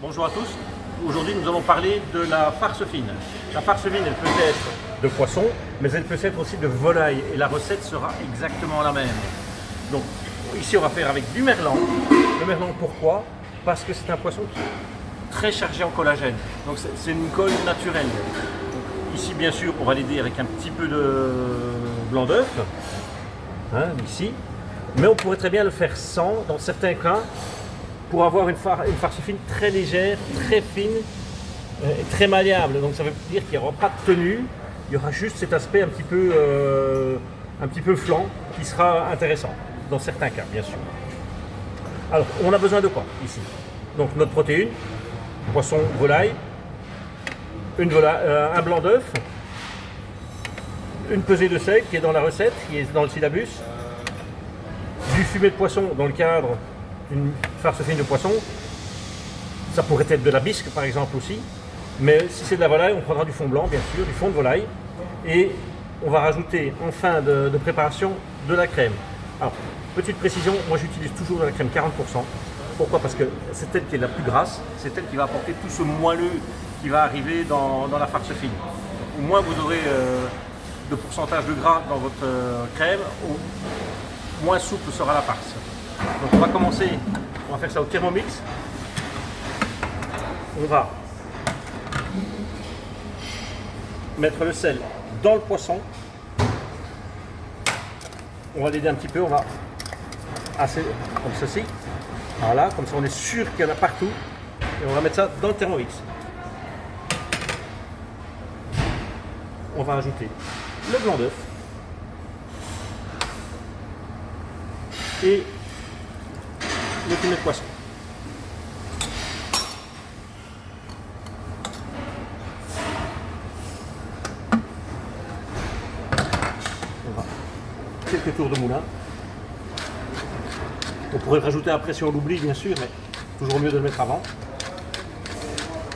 Bonjour à tous. Aujourd'hui, nous allons parler de la farce fine. La farce fine, elle peut être de poisson, mais elle peut être aussi de volaille. Et la recette sera exactement la même. Donc, ici, on va faire avec du merlan. Le merlan, pourquoi? Parce que c'est un poisson qui est très chargé en collagène. Donc, c'est une colle naturelle. Donc, ici, bien sûr, on va l'aider avec un petit peu de blanc d'œuf. Ici. Mais on pourrait très bien le faire sans, dans certains cas, pour avoir une farce fine très légère, très fine et très malléable. Donc ça veut dire qu'il n'y aura pas de tenue, il y aura juste cet aspect un petit peu flan qui sera intéressant, dans certains cas bien sûr. Alors on a besoin de quoi ici? Donc notre protéine, poisson, volaille, un blanc d'œuf, une pesée de sel qui est dans la recette, qui est dans le syllabus, du fumet de poisson dans le cadre d'une farce fine de poisson. Ça pourrait être de la bisque par exemple aussi, mais si c'est de la volaille, on prendra du fond blanc bien sûr, du fond de volaille, et on va rajouter en fin de préparation de la crème. Alors, petite précision, moi j'utilise toujours de la crème 40%. Pourquoi? Parce que c'est elle qui est la plus grasse, c'est elle qui va apporter tout ce moelleux qui va arriver dans la farce fine. Au moins vous aurez de pourcentage de gras dans votre crème, au moins souple sera la farce. Donc on va commencer, on va faire ça au Thermomix. On va mettre le sel dans le poisson. On va l'aider un petit peu, on va assez comme ceci. Voilà, comme ça on est sûr qu'il y en a partout. Et on va mettre ça dans le Thermomix. On va ajouter le blanc d'œuf et le fumet de poisson. On va quelques tours de moulin. On pourrait le rajouter après si on l'oublie bien sûr, mais toujours mieux de le mettre avant.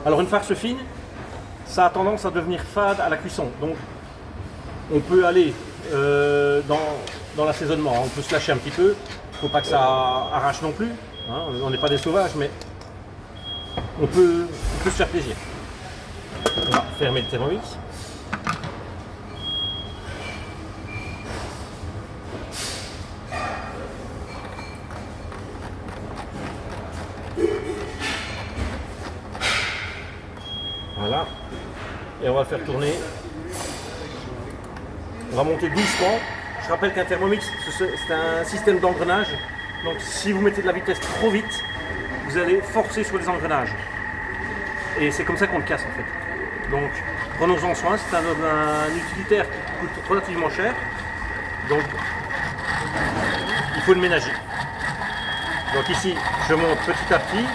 Alors une farce fine, ça a tendance à devenir fade à la cuisson. Donc on peut aller dans l'assaisonnement, on peut se lâcher un petit peu. Il ne faut pas que ça arrache non plus, hein. On n'est pas des sauvages, mais on peut se faire plaisir. On va fermer le Thermomix. Voilà, et on va le faire tourner. On va monter doucement. Je rappelle qu'un Thermomix, c'est un système d'engrenage. Donc si vous mettez de la vitesse trop vite, vous allez forcer sur les engrenages. Et c'est comme ça qu'on le casse en fait. Donc prenons-en soin, c'est un utilitaire qui coûte relativement cher. Donc il faut le ménager. Donc ici, je monte petit à petit.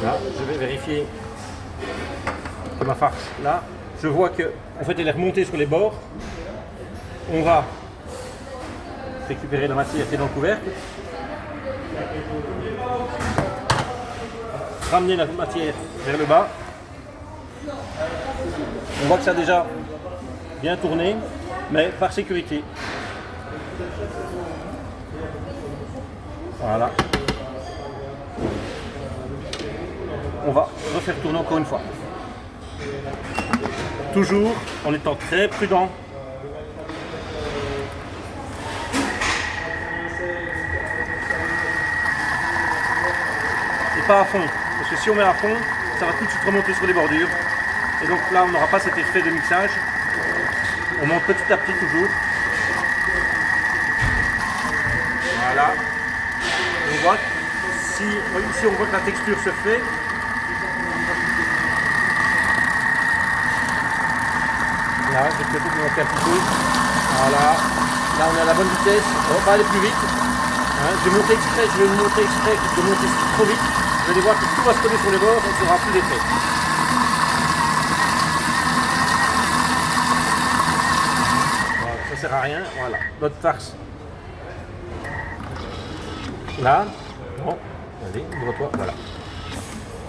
Là, je vais vérifier que ma farce, là, je vois que en fait elle est remontée sur les bords. On va récupérer la matière qui est dans le couvercle, ramener la matière vers le bas. On voit que ça a déjà bien tourné, mais par sécurité. Voilà. On va refaire tourner encore une fois. Toujours en étant très prudent. Et pas à fond, parce que si on met à fond, ça va tout de suite remonter sur les bordures. Et donc là, on n'aura pas cet effet de mixage. On monte petit à petit toujours. Voilà. On voit que ici on voit que la texture se fait. Là, je vais peut-être vous montrer un petit peu. Voilà. Là, on est à la bonne vitesse. On va pas aller plus vite. Je vais montrer exprès, de monter trop vite. Vous allez voir que tout va se coller sur les bords et il n'y aura plus d'effet. Voilà, ça sert à rien. Voilà. Notre farce. Là. Bon, allez, ouvre-toi, voilà.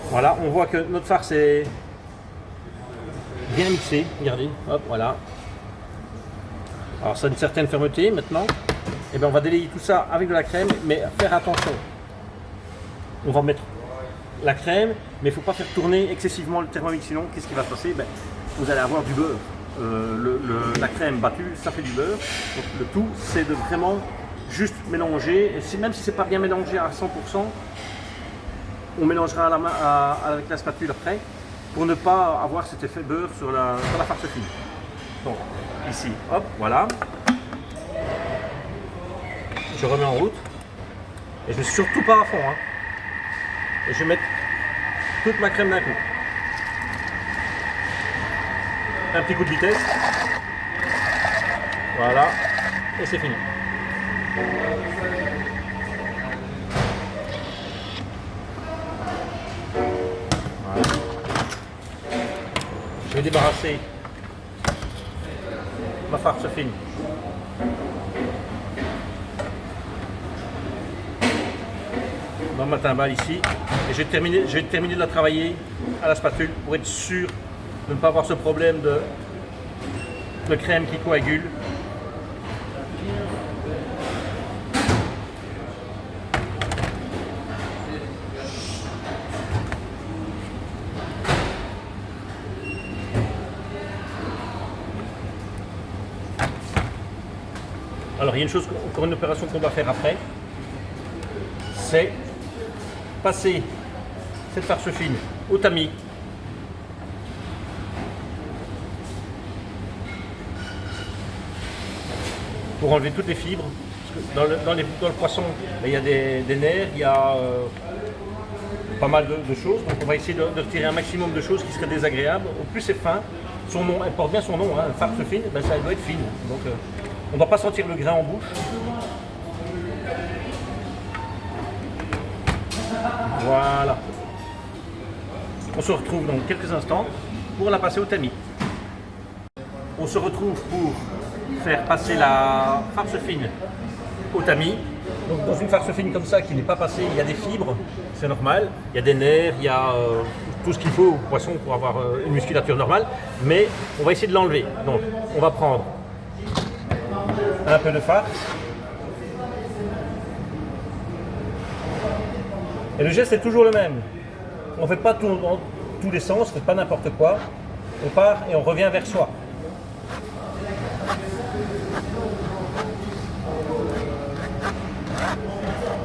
Voilà, on voit que notre farce est bien mixée, regardez, hop, voilà. Alors ça a une certaine fermeté maintenant. Et bien on va délayer tout ça avec de la crème, mais faire attention. On va mettre la crème, mais il ne faut pas faire tourner excessivement le Thermomix, sinon qu'est-ce qui va se passer? Ben, vous allez avoir du beurre. La crème battue, ça fait du beurre. Donc le tout, c'est de vraiment juste mélanger. Et même si c'est pas bien mélangé à 100%, on mélangera à la main, avec la spatule après, pour ne pas avoir cet effet beurre sur la farce fine. Donc ici, hop, voilà. Je remets en route. Et je ne mets surtout pas à fond. Hein. Et je vais mettre toute ma crème d'un coup. Un petit coup de vitesse. Voilà. Et c'est fini. Voilà. Je vais débarrasser ma farce fine. Dans ma timbale ici, et je vais terminer de la travailler à la spatule pour être sûr de ne pas avoir ce problème de crème qui coagule. Alors il y a une chose, encore une opération qu'on doit faire après, c'est passer cette farce fine au tamis. Pour enlever toutes les fibres. Parce que dans le poisson, il y a des nerfs, il y a pas mal de choses. Donc on va essayer de retirer un maximum de choses qui seraient désagréables. Au plus c'est fin, son nom, elle porte bien son nom, hein, farce fine, ben ça doit être fine. Donc on ne doit pas sentir le grain en bouche. Voilà. On se retrouve dans quelques instants pour la passer au tamis. On se retrouve pour faire passer la farce fine au tamis. Donc dans une farce fine comme ça qui n'est pas passée, il y a des fibres, c'est normal. Il y a des nerfs, il y a tout ce qu'il faut au poisson pour avoir une musculature normale. Mais on va essayer de l'enlever. Donc on va prendre un peu de farce. Et le geste est toujours le même. On ne fait pas tout dans tous les sens, on ne fait pas n'importe quoi. On part et on revient vers soi.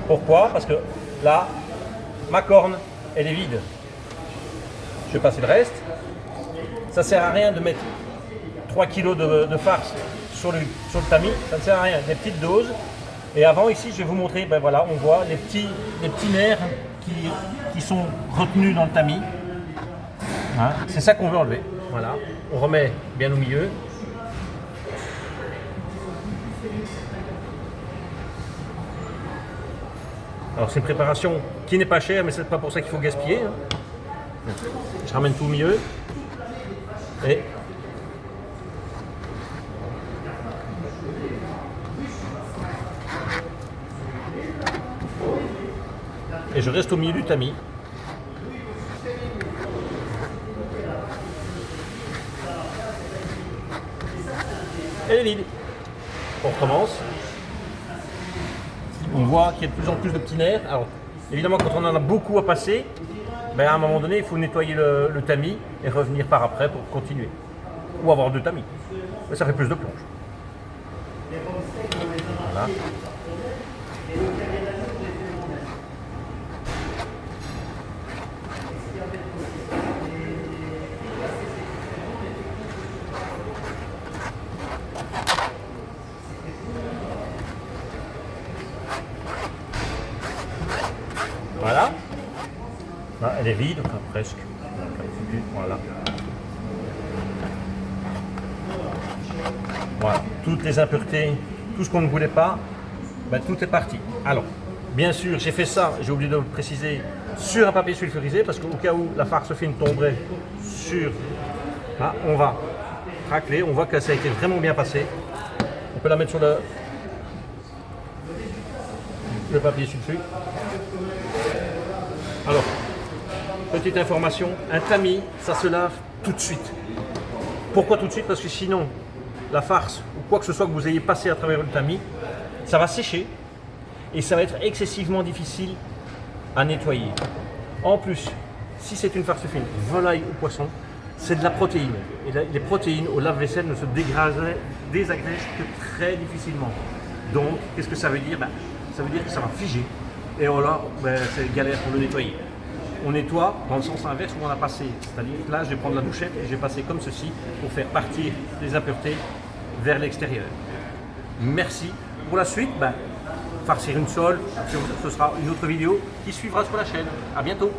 Pourquoi? Parce que là, ma corne, elle est vide. Je vais passer le reste. Ça ne sert à rien de mettre 3 kg de farce sur le tamis. Ça ne sert à rien. Des petites doses. Et avant, ici, je vais vous montrer, ben voilà, on voit les petits nerfs qui sont retenus dans le tamis. Hein, c'est ça qu'on veut enlever. Voilà. On remet bien au milieu. Alors c'est une préparation qui n'est pas chère, mais c'est pas pour ça qu'il faut gaspiller. Hein. Je ramène tout au milieu. Et je reste au milieu du tamis. Et elle est vide. On recommence. On voit qu'il y a de plus en plus de petits nerfs. Alors, évidemment, quand on en a beaucoup à passer, ben à un moment donné, il faut nettoyer le tamis et revenir par après pour continuer. Ou avoir 2 tamis. Mais ça fait plus de plonge. Voilà. Voilà. Là, elle est vide, enfin, presque. Voilà. Voilà. Toutes les impuretés, tout ce qu'on ne voulait pas, ben, tout est parti. Alors, bien sûr, j'ai fait ça, j'ai oublié de le préciser, sur un papier sulfurisé, parce qu'au cas où la farce fine tomberait sur... Là, on va racler, on voit que ça a été vraiment bien passé. On peut la mettre sur le papier sulfure. Alors, petite information, un tamis, ça se lave tout de suite. Pourquoi tout de suite? Parce que sinon, la farce ou quoi que ce soit que vous ayez passé à travers le tamis, ça va sécher et ça va être excessivement difficile à nettoyer. En plus, si c'est une farce fine, volaille ou poisson, c'est de la protéine. Et les protéines au lave-vaisselle ne se désagrègent que très difficilement. Donc, qu'est-ce que ça veut dire? Ça veut dire que ça va figer. Et voilà, c'est galère pour le nettoyer. On nettoie dans le sens inverse où on a passé. C'est-à-dire que là, je vais prendre la douchette et je vais passer comme ceci pour faire partir les impuretés vers l'extérieur. Merci. Pour la suite, farcir une sole, ce sera une autre vidéo qui suivra sur la chaîne. À bientôt.